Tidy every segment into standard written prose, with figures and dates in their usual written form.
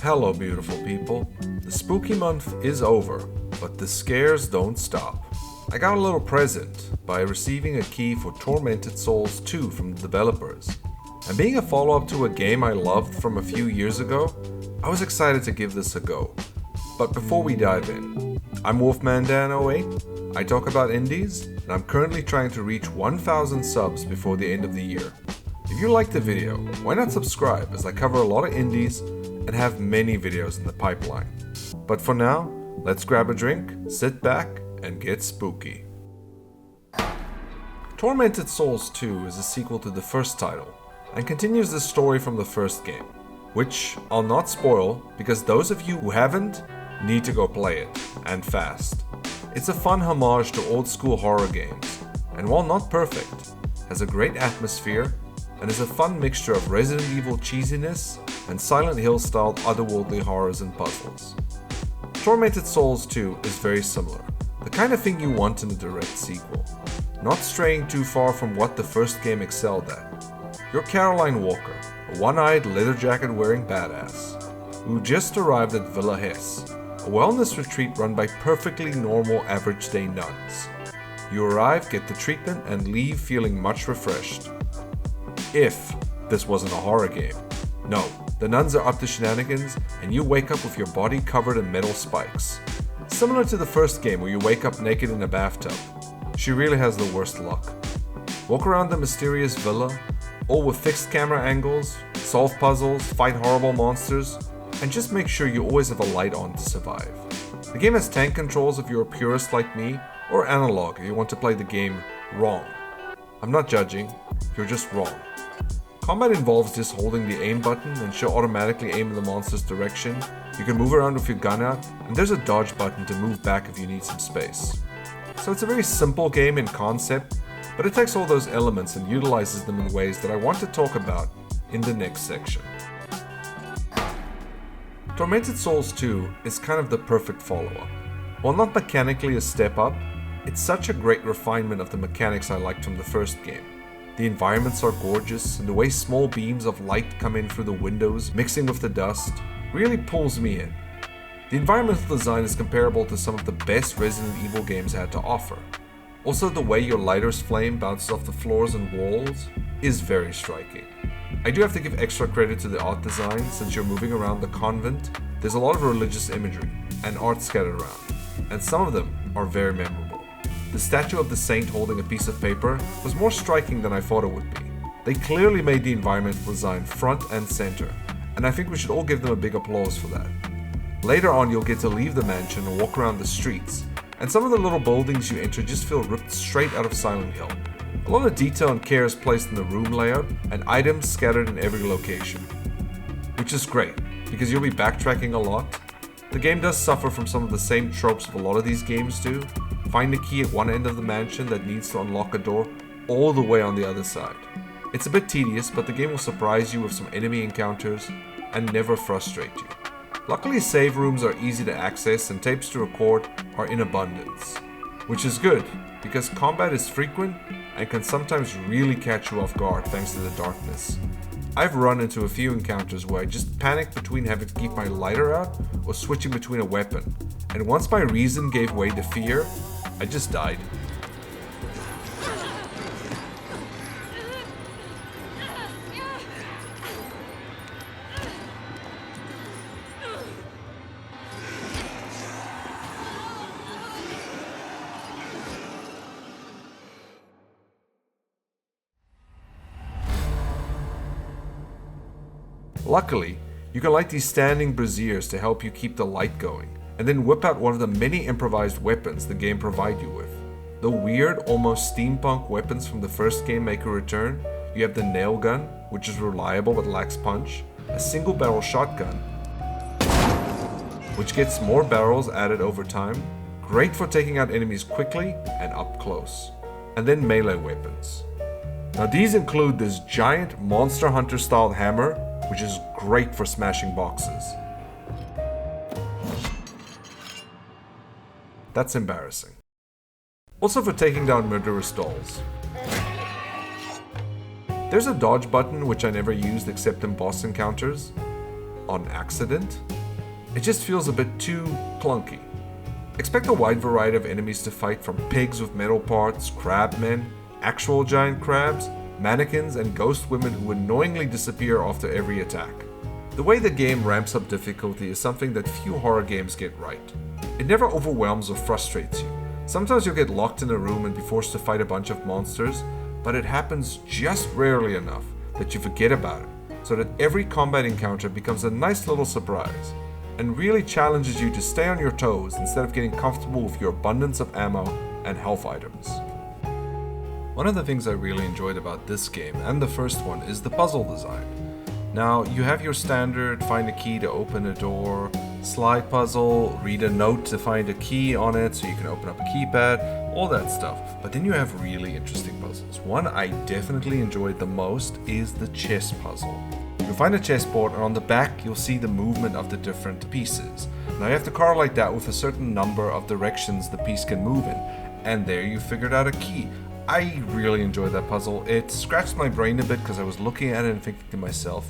Hello beautiful people. The spooky month is over, but the scares don't stop. I got a little present by receiving a key for Tormented Souls 2 from the developers. And being a follow-up to a game I loved from a few years ago, I was excited to give this a go. But before we dive in, I'm WolfmanDan08, I talk about indies, and I'm currently trying to reach 1,000 subs before the end of the year. If you liked the video, why not subscribe, as I cover a lot of indies and have many videos in the pipeline. But for now, let's grab a drink, sit back, and get spooky. Tormented Souls 2 is a sequel to the first title, and continues the story from the first game, which I'll not spoil because those of you who haven't need to go play it, and fast. It's a fun homage to old school horror games, and while not perfect, has a great atmosphere and is a fun mixture of Resident Evil cheesiness and Silent Hill styled otherworldly horrors and puzzles. Tormented Souls 2 is very similar, the kind of thing you want in a direct sequel, not straying too far from what the first game excelled at. You're Caroline Walker, a one-eyed leather jacket wearing badass, who just arrived at Villa Hess, a wellness retreat run by perfectly normal average day nuns. You arrive, get the treatment, and leave feeling much refreshed. If this wasn't a horror game. No, the nuns are up to shenanigans, and you wake up with your body covered in metal spikes. Similar to the first game where you wake up naked in a bathtub. She really has the worst luck. Walk around the mysterious villa, all with fixed camera angles, solve puzzles, fight horrible monsters, and just make sure you always have a light on to survive. The game has tank controls if you're a purist like me, or analog if you want to play the game wrong. I'm not judging, you're just wrong. Combat involves just holding the aim button and she'll automatically aim in the monster's direction. You can move around with your gun out, and there's a dodge button to move back if you need some space. So it's a very simple game in concept, but it takes all those elements and utilizes them in ways that I want to talk about in the next section. Tormented Souls 2 is kind of the perfect follow-up. While not mechanically a step up, it's such a great refinement of the mechanics I liked from the first game. The environments are gorgeous, and the way small beams of light come in through the windows, mixing with the dust, really pulls me in. The environmental design is comparable to some of the best Resident Evil games had to offer. Also, the way your lighter's flame bounces off the floors and walls is very striking. I do have to give extra credit to the art design, since you're moving around the convent, there's a lot of religious imagery and art scattered around, and some of them are very memorable. The statue of the saint holding a piece of paper was more striking than I thought it would be. They clearly made the environmental design front and center, and I think we should all give them a big applause for that. Later on, you'll get to leave the mansion and walk around the streets, and some of the little buildings you enter just feel ripped straight out of Silent Hill. A lot of detail and care is placed in the room layout, and items scattered in every location. Which is great, because you'll be backtracking a lot. The game does suffer from some of the same tropes of a lot of these games do. Find a key at one end of the mansion that needs to unlock a door all the way on the other side. It's a bit tedious, but the game will surprise you with some enemy encounters and never frustrate you. Luckily, save rooms are easy to access and tapes to record are in abundance, which is good because combat is frequent and can sometimes really catch you off guard thanks to the darkness. I've run into a few encounters where I just panicked between having to keep my lighter out or switching between a weapon, and once my reason gave way to fear, I just died. Luckily, you can light these standing braziers to help you keep the light going, and then whip out one of the many improvised weapons the game provides you with. The weird, almost steampunk weapons from the first game make a return. You have the nail gun, which is reliable but lacks punch, a single barrel shotgun, which gets more barrels added over time, great for taking out enemies quickly and up close, and then melee weapons. Now these include this giant Monster Hunter style hammer, which is great for smashing boxes. That's embarrassing. Also for taking down murderous dolls. There's a dodge button which I never used except in boss encounters. on accident. It just feels a bit too clunky. Expect a wide variety of enemies to fight, from pigs with metal parts, crabmen, actual giant crabs, mannequins, and ghost women who annoyingly disappear after every attack. The way the game ramps up difficulty is something that few horror games get right. It never overwhelms or frustrates you. Sometimes you'll get locked in a room and be forced to fight a bunch of monsters, but it happens just rarely enough that you forget about it, so that every combat encounter becomes a nice little surprise, and really challenges you to stay on your toes instead of getting comfortable with your abundance of ammo and health items. One of the things I really enjoyed about this game, and the first one, is the puzzle design. Now, you have your standard find a key to open a door, slide puzzle, read a note to find a key on it so you can open up a keypad, all that stuff. But then you have really interesting puzzles. One I definitely enjoyed the most is the chess puzzle. You'll find a chessboard, and on the back you'll see the movement of the different pieces. Now you have to correlate that with a certain number of directions the piece can move in, and there you figured out a key. I really enjoyed that puzzle. It scratched my brain a bit because I was looking at it and thinking to myself,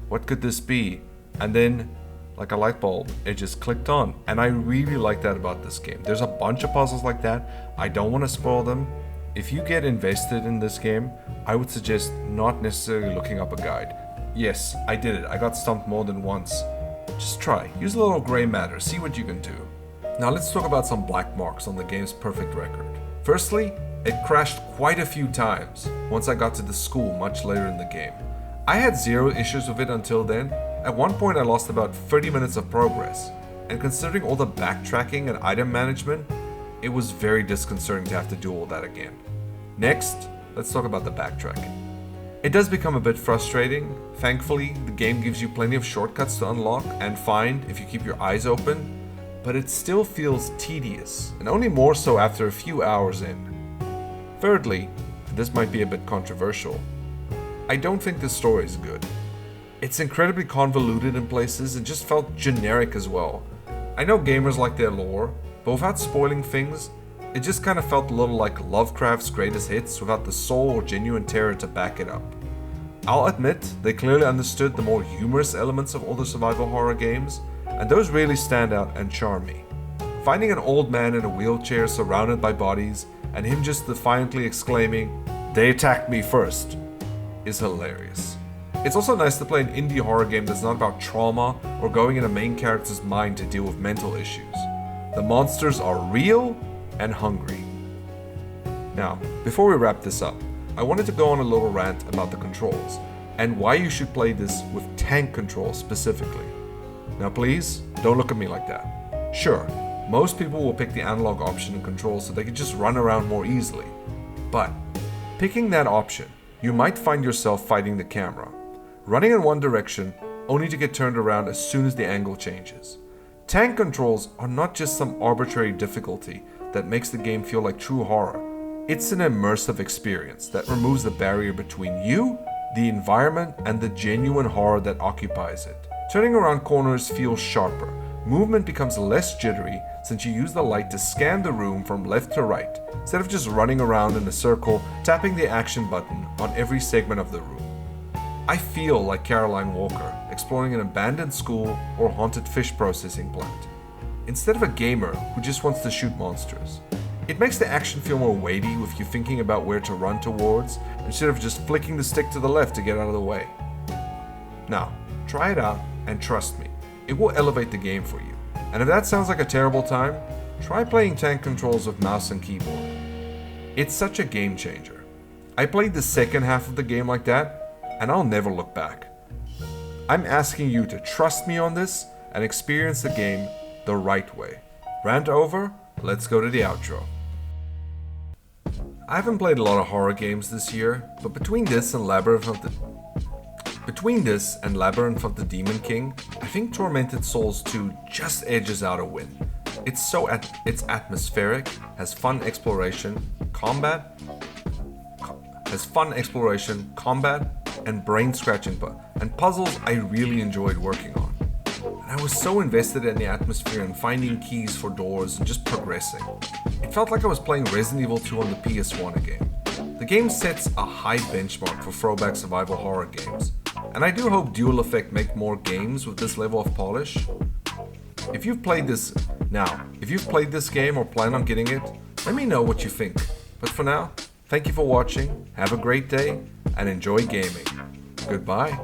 what could this be? And then, like a light bulb, it just clicked on. And I really like that about this game. There's a bunch of puzzles like that. I don't want to spoil them. If you get invested in this game, I would suggest not necessarily looking up a guide. Yes, I did it. I got stumped more than once. Just try. Use a little gray matter. See what you can do. Now let's talk about some black marks on the game's perfect record. Firstly, it crashed quite a few times once I got to the school much later in the game. I had zero issues with it until then. At one point I lost about 30 minutes of progress, and considering all the backtracking and item management, it was very disconcerting to have to do all that again. Next, let's talk about the backtracking. It does become a bit frustrating. Thankfully, the game gives you plenty of shortcuts to unlock and find if you keep your eyes open, but it still feels tedious, and only more so after a few hours in. Thirdly, and this might be a bit controversial, I don't think the story is good. It's incredibly convoluted in places and just felt generic as well. I know gamers like their lore, but without spoiling things, it just kind of felt a little like Lovecraft's greatest hits without the soul or genuine terror to back it up. I'll admit, they clearly understood the more humorous elements of all the survival horror games, and those really stand out and charm me. Finding an old man in a wheelchair surrounded by bodies, and him just defiantly exclaiming, "They attacked me first," is hilarious. It's also nice to play an indie horror game that's not about trauma or going in a main character's mind to deal with mental issues. The monsters are real and hungry. Now, before we wrap this up, I wanted to go on a little rant about the controls, and why you should play this with tank controls specifically. Now please, don't look at me like that. Sure, most people will pick the analog option in controls so they can just run around more easily. But, picking that option, you might find yourself fighting the camera, running in one direction only to get turned around as soon as the angle changes. Tank controls are not just some arbitrary difficulty that makes the game feel like true horror. It's an immersive experience that removes the barrier between you, the environment, and the genuine horror that occupies it. Turning around corners feels sharper. Movement becomes less jittery since you use the light to scan the room from left to right, instead of just running around in a circle, tapping the action button on every segment of the room. I feel like Caroline Walker, exploring an abandoned school or haunted fish processing plant, instead of a gamer who just wants to shoot monsters. It makes the action feel more weighty with you thinking about where to run towards, instead of just flicking the stick to the left to get out of the way. Now, try it out and trust me, it will elevate the game for you. And if that sounds like a terrible time, try playing tank controls with mouse and keyboard. It's such a game changer. I played the second half of the game like that, and I'll never look back. I'm asking you to trust me on this and experience the game the right way. Rant over, let's go to the outro. I haven't played a lot of horror games this year, but between this and Labyrinth of the Demon King, I think Tormented Souls 2 just edges out a win. It's atmospheric, has fun exploration, combat, and brain-scratching and puzzles I really enjoyed working on. And I was so invested in the atmosphere and finding keys for doors and just progressing. It felt like I was playing Resident Evil 2 on the PS1 again. The game sets a high benchmark for throwback survival horror games, And I do hope Dual Effect make more games with this level of polish. If you've played this game or plan on getting it, let me know what you think. But for now, thank you for watching, have a great day, and enjoy gaming. Goodbye.